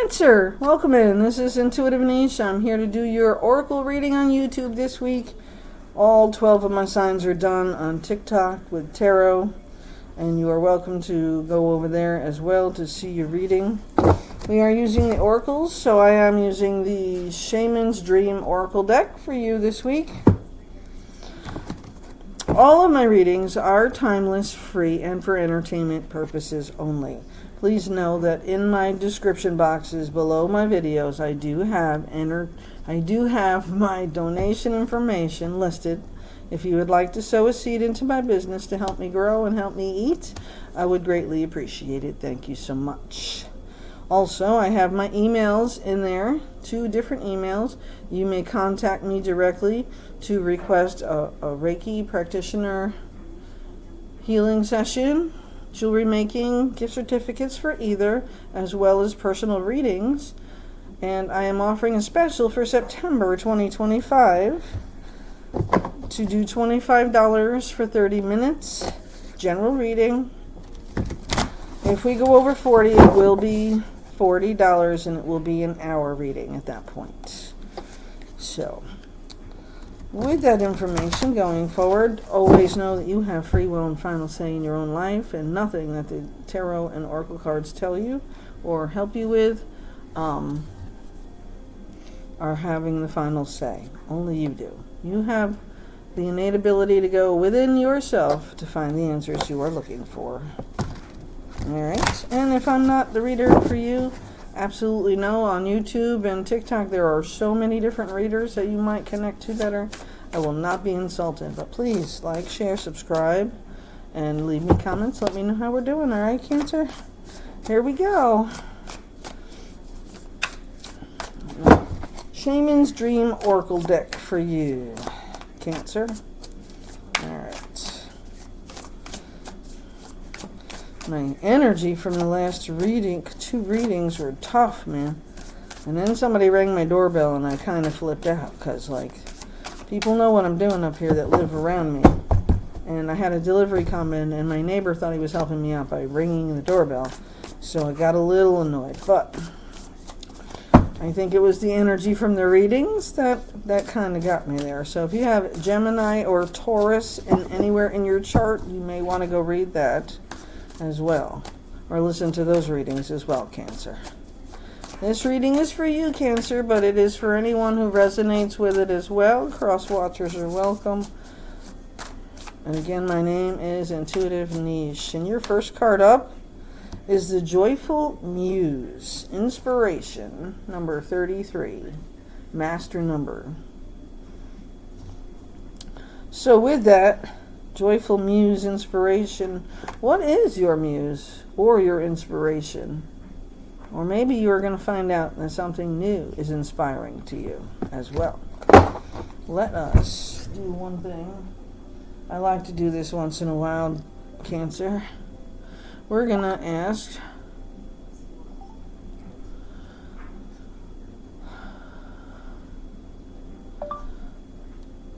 Cancer, welcome in. This is Intuitive Niche. I'm here to do your oracle reading on YouTube this week. All 12 of my signs are done on TikTok with tarot, and you are welcome to go over there as well to see your reading. We are using the oracles, so I am using the Shaman's Dream Oracle deck for you this week. All of my readings are timeless, free, and for entertainment purposes only. Please know that in my description boxes below my videos, I do have my donation information listed. If you would like to sow a seed into my business to help me grow and help me eat, I would greatly appreciate it. Thank you so much. Also, I have my emails in there, 2 different emails. You may contact me directly to request a Reiki practitioner healing session, jewelry making, gift certificates for either, as well as personal readings. And I am offering a special for September 2025 to do $25 for 30 minutes, general reading. If we go over 40, it will be $40, and it will be an hour reading at that point. So, with that information going forward, always know that you have free will and final say in your own life, and nothing that the tarot and oracle cards tell you or help you with are having the final say. Only you do. You have the innate ability to go within yourself to find the answers you are looking for. Alright, and if I'm not the reader for you, absolutely no. On YouTube and TikTok, there are so many different readers that you might connect to better. I will not be insulted, but please like, share, subscribe, and leave me comments. Let me know how we're doing. Alright, Cancer? Here we go. Shaman's Dream Oracle deck for you, Cancer. Alright. My energy from the last 2 readings were tough, man. And then somebody rang my doorbell and I kind of flipped out because, like, people know what I'm doing up here that live around me. And I had a delivery come in and my neighbor thought he was helping me out by ringing the doorbell. So I got a little annoyed. But I think it was the energy from the readings that kind of got me there. So if you have Gemini or Taurus in anywhere in your chart, you may want to go read that as well, or listen to those readings as well, Cancer. This reading is for you, Cancer, but it is for anyone who resonates with it as well. Cross watchers are welcome. And again, my name is Intuitive Niche, and your first card up is the Joyful Muse, Inspiration, number 33, master number. So with that Joyful Muse, Inspiration, what is your muse or your inspiration? Or maybe you're going to find out that something new is inspiring to you as well. Let us do one thing. I like to do this once in a while, Cancer. We're going to ask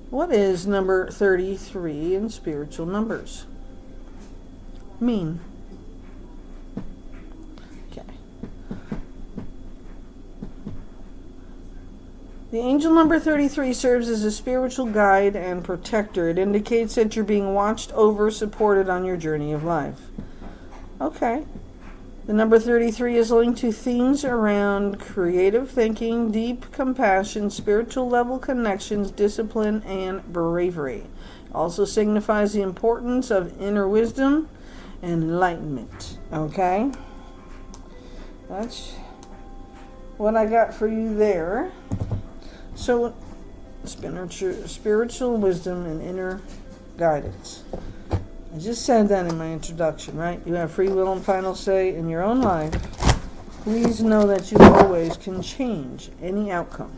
what is number 33 in spiritual numbers mean? Okay. The angel number 33 serves as a spiritual guide and protector. It indicates that you're being watched over, supported on your journey of life. Okay. The number 33 is linked to themes around creative thinking, deep compassion, spiritual level connections, discipline, and bravery. It also signifies the importance of inner wisdom and enlightenment. Okay? That's what I got for you there. So, spiritual wisdom and inner guidance. I just said that in my introduction, right? You have free will and final say in your own life. Please know that you always can change any outcome.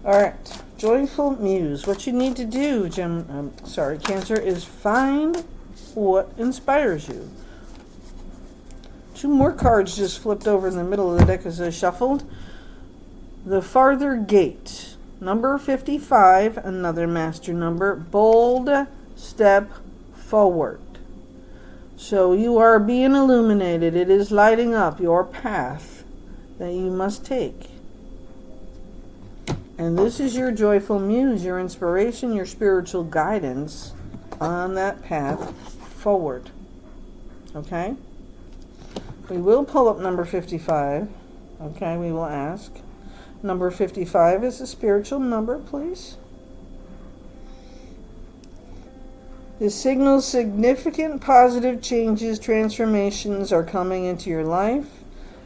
Alright, Joyful Muse. What you need to do, Cancer, is find what inspires you. 2 more cards just flipped over in the middle of the deck as I shuffled. The Farther Gate. Number 55, another master number. Bold step forward. So you are being illuminated. It is lighting up your path that you must take. And this is your joyful muse, your inspiration, your spiritual guidance on that path forward. Okay? We will pull up number 55. Okay, we will ask. Number 55 is a spiritual number, please. This signals significant positive changes, transformations are coming into your life.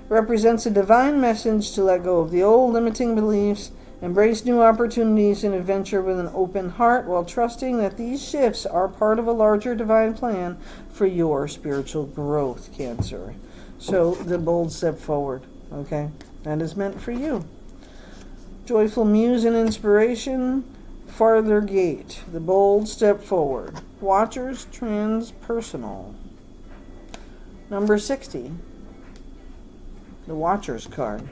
Represents a divine message to let go of the old limiting beliefs, embrace new opportunities, and adventure with an open heart while trusting that these shifts are part of a larger divine plan for your spiritual growth, Cancer. So the bold step forward, okay? That is meant for you. Joyful muse and inspiration, farther gate, the bold step forward. Watchers, transpersonal. Number 60, the Watcher's card.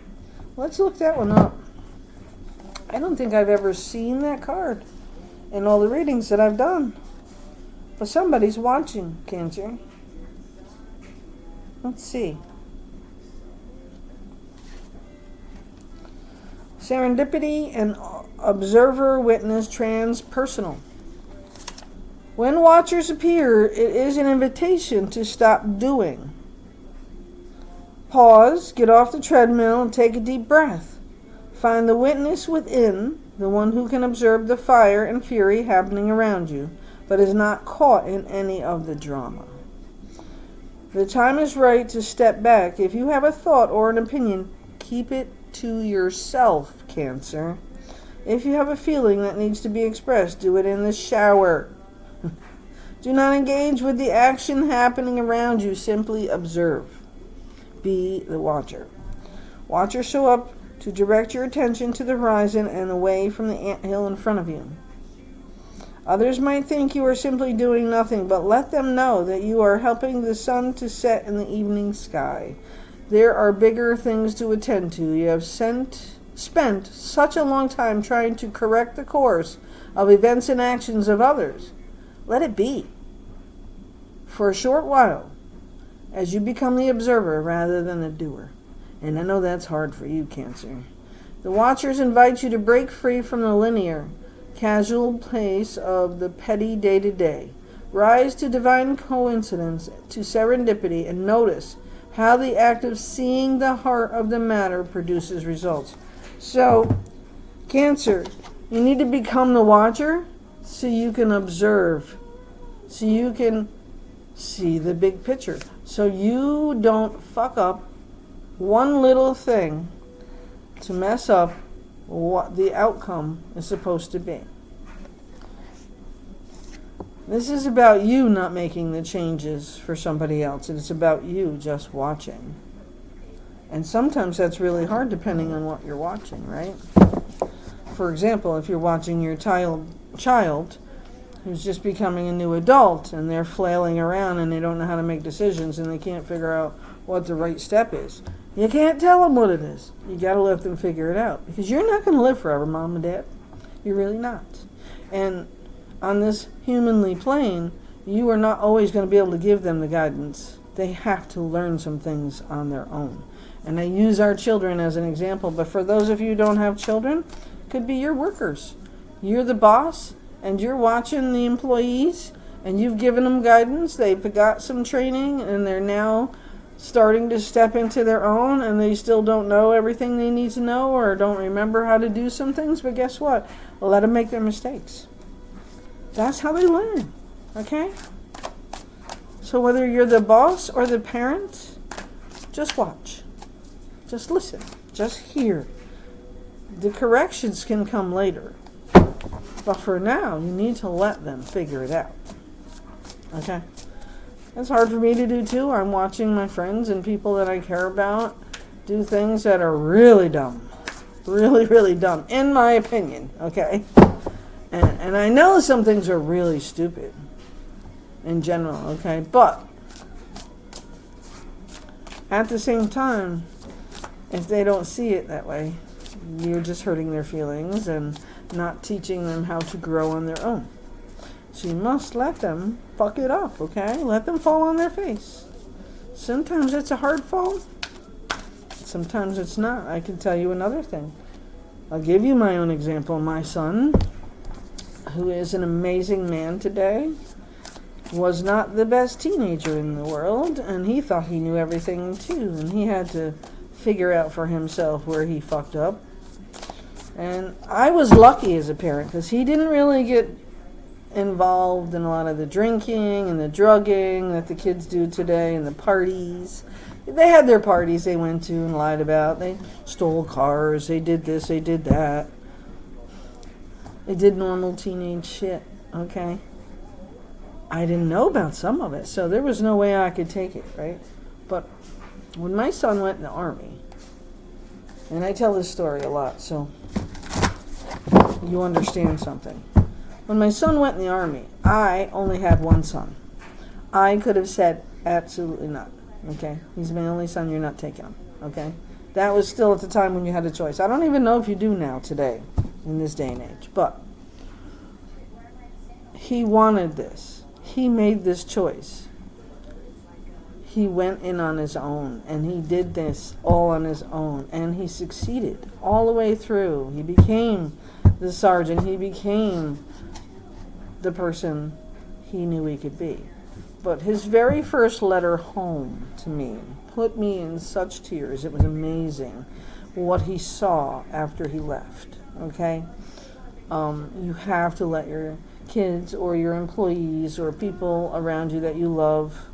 Let's look that one up. I don't think I've ever seen that card in all the readings that I've done. But somebody's watching, Cancer. Let's see. Serendipity and observer witness transpersonal. When watchers appear, it is an invitation to stop doing. Pause, get off the treadmill, and take a deep breath. Find the witness within, the one who can observe the fire and fury happening around you, but is not caught in any of the drama. The time is right to step back. If you have a thought or an opinion, keep it to yourself, Cancer. If you have a feeling that needs to be expressed, do it in the shower. Do not engage with the action happening around you. Simply observe. Be the watcher. Watchers show up to direct your attention to the horizon and away from the anthill in front of you. Others might think you are simply doing nothing, but let them know that you are helping the sun to set in the evening sky. There are bigger things to attend to. You have spent such a long time trying to correct the course of events and actions of others. Let it be. For a short while, as you become the observer rather than the doer. And I know that's hard for you, Cancer. The Watchers invite you to break free from the linear, casual pace of the petty day-to-day. Rise to divine coincidence, to serendipity, and notice how the act of seeing the heart of the matter produces results. So, Cancer, you need to become the watcher so you can observe, so you can see the big picture, so you don't fuck up one little thing to mess up what the outcome is supposed to be. This is about you not making the changes for somebody else. It's about you just watching. And sometimes that's really hard depending on what you're watching, right? For example, if you're watching your child who's just becoming a new adult and they're flailing around and they don't know how to make decisions and they can't figure out what the right step is. You can't tell them what it is. You got to let them figure it out. Because you're not going to live forever, Mom and Dad. You're really not. And on this humanly plane, you are not always going to be able to give them the guidance. They have to learn some things on their own. And I use our children as an example. But for those of you who don't have children, it could be your workers. You're the boss, and you're watching the employees, and you've given them guidance. They've got some training, and they're now starting to step into their own, and they still don't know everything they need to know or don't remember how to do some things. But guess what? Let them make their mistakes. That's how they learn, okay? So whether you're the boss or the parent, just watch. Just listen. Just hear. The corrections can come later. But for now, you need to let them figure it out. Okay? It's hard for me to do too. I'm watching my friends and people that I care about do things that are really dumb. Really, really dumb, in my opinion. Okay? And I know some things are really stupid in general. Okay? But at the same time, if they don't see it that way, you're just hurting their feelings and not teaching them how to grow on their own. So you must let them fuck it up, okay? Let them fall on their face. Sometimes it's a hard fall. Sometimes it's not. I can tell you another thing. I'll give you my own example. My son, who is an amazing man today, was not the best teenager in the world, and he thought he knew everything too, and he had to figure out for himself where he fucked up. And I was lucky as a parent because he didn't really get involved in a lot of the drinking and the drugging that the kids do today and the parties. They had their parties they went to and lied about. They stole cars. They did this. They did that. They did normal teenage shit, okay? I didn't know about some of it, so there was no way I could take it, right? But when my son went in the Army, and I tell this story a lot, so you understand something. When my son went in the Army, I only had one son. I could have said, absolutely not, okay? He's my only son, you're not taking him, okay? That was still at the time when you had a choice. I don't even know if you do now, today, in this day and age, but he wanted this. He made this choice. He went in on his own, and he did this all on his own, and he succeeded all the way through. He became the sergeant. He became the person he knew he could be. But his very first letter home to me put me in such tears. It was amazing what he saw after he left, okay? You have to let your kids or your employees or people around you that you love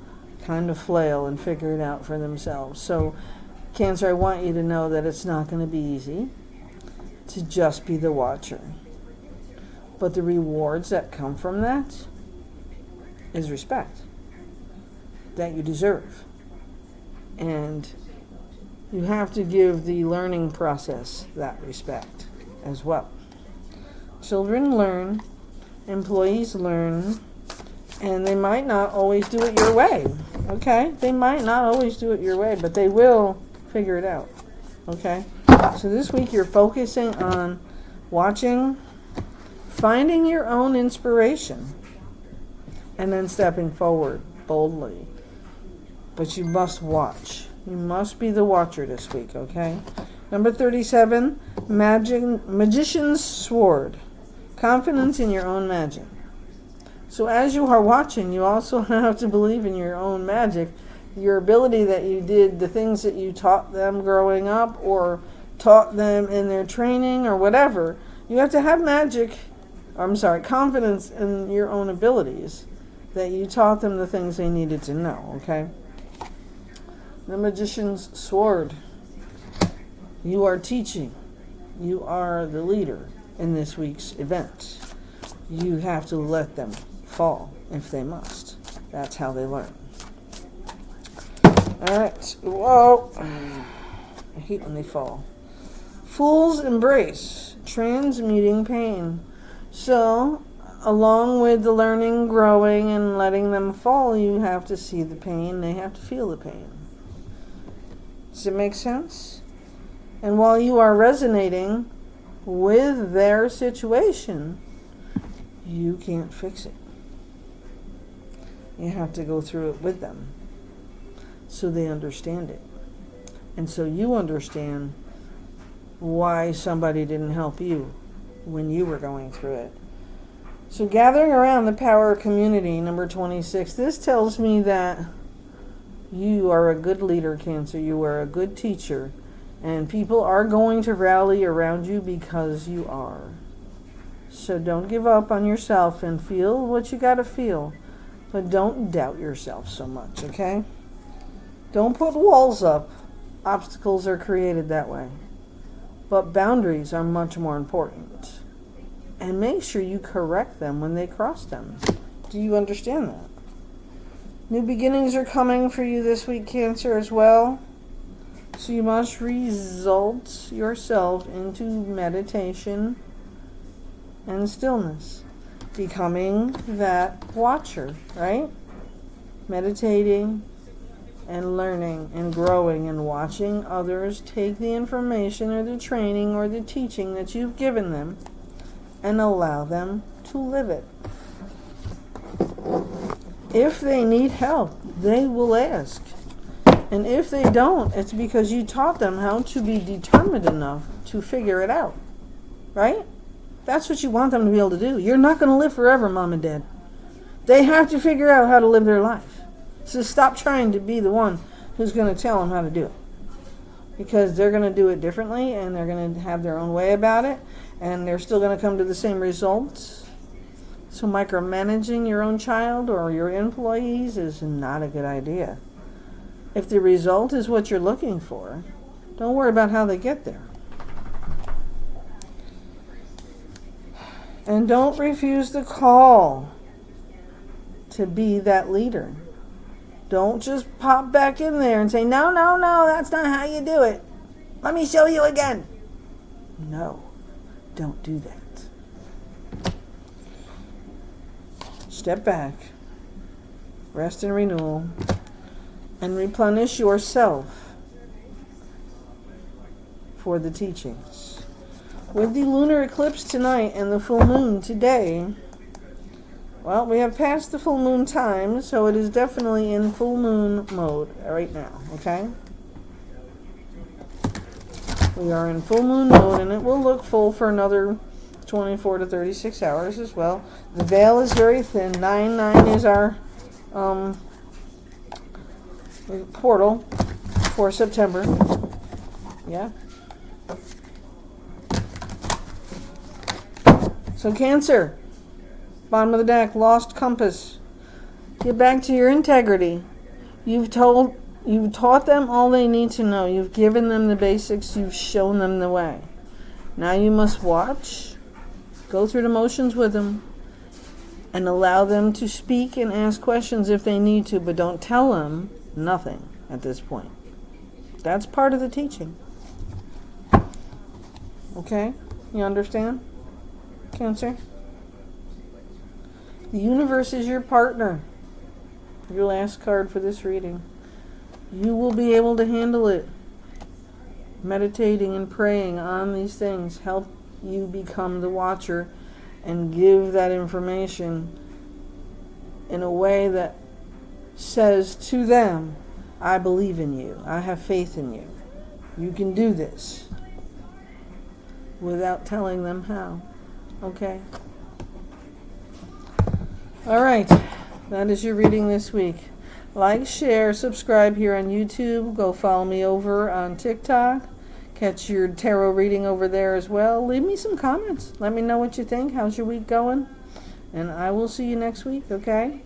kind of flail and figure it out for themselves. So, Cancer, I want you to know that it's not going to be easy to just be the watcher. But the rewards that come from that is respect that you deserve. And you have to give the learning process that respect as well. Children learn, employees learn, and they might not always do it your way, okay? They might not always do it your way, but they will figure it out, okay? So this week you're focusing on watching, finding your own inspiration, and then stepping forward boldly. But you must watch. You must be the watcher this week, okay? Number 37, Magician's Sword. Confidence in your own magic. So as you are watching, you also have to believe in your own magic, your ability that you did, the things that you taught them growing up or taught them in their training or whatever. You have to have confidence in your own abilities, that you taught them the things they needed to know, okay? The Magician's Sword. You are teaching. You are the leader in this week's event. You have to let them fall if they must. That's how they learn. Alright. Whoa. I hate when they fall. Fool's Embrace. Transmuting pain. So, along with the learning, growing, and letting them fall, you have to see the pain. They have to feel the pain. Does it make sense? And while you are resonating with their situation, you can't fix it. You have to go through it with them so they understand it. And so you understand why somebody didn't help you when you were going through it. So gathering around the power community, number 26, this tells me that you are a good leader, Cancer. You are a good teacher. And people are going to rally around you because you are. So don't give up on yourself and feel what you got to feel. But don't doubt yourself so much, okay? Don't put walls up. Obstacles are created that way. But boundaries are much more important. And make sure you correct them when they cross them. Do you understand that? New beginnings are coming for you this week, Cancer, as well. So you must result yourself into meditation and stillness. Becoming that watcher, right? Meditating and learning and growing and watching others take the information or the training or the teaching that you've given them and allow them to live it. If they need help, they will ask. And if they don't, it's because you taught them how to be determined enough to figure it out. Right? That's what you want them to be able to do. You're not going to live forever, Mom and Dad. They have to figure out how to live their life. So stop trying to be the one who's going to tell them how to do it. Because they're going to do it differently, and they're going to have their own way about it, and they're still going to come to the same results. So micromanaging your own child or your employees is not a good idea. If the result is what you're looking for, don't worry about how they get there. And don't refuse the call to be that leader. Don't just pop back in there and say, no, that's not how you do it. Let me show you again. No, don't do that. Step back, rest and renewal, and replenish yourself for the teachings. With the lunar eclipse tonight and the full moon today, well, we have passed the full moon time, so it is definitely in full moon mode right now, okay? We are in full moon mode, and it will look full for another 24 to 36 hours as well. The veil is very thin. 9/9 is our portal for September. Yeah. So Cancer, bottom of the deck, lost compass. Get back to your integrity. You've taught them all they need to know. You've given them the basics. You've shown them the way. Now you must watch, go through the motions with them, and allow them to speak and ask questions if they need to, but don't tell them nothing at this point. That's part of the teaching. Okay? You understand, Cancer? The universe is your partner. Your last card for this reading. You will be able to handle it. Meditating and praying on these things help you become the watcher and give that information in a way that says to them, I believe in you. I have faith in you. You can do this, without telling them how. Okay? All right. That is your reading this week. Like, share, subscribe here on YouTube. Go follow me over on TikTok. Catch your tarot reading over there as well. Leave me some comments. Let me know what you think. How's your week going? And I will see you next week, okay?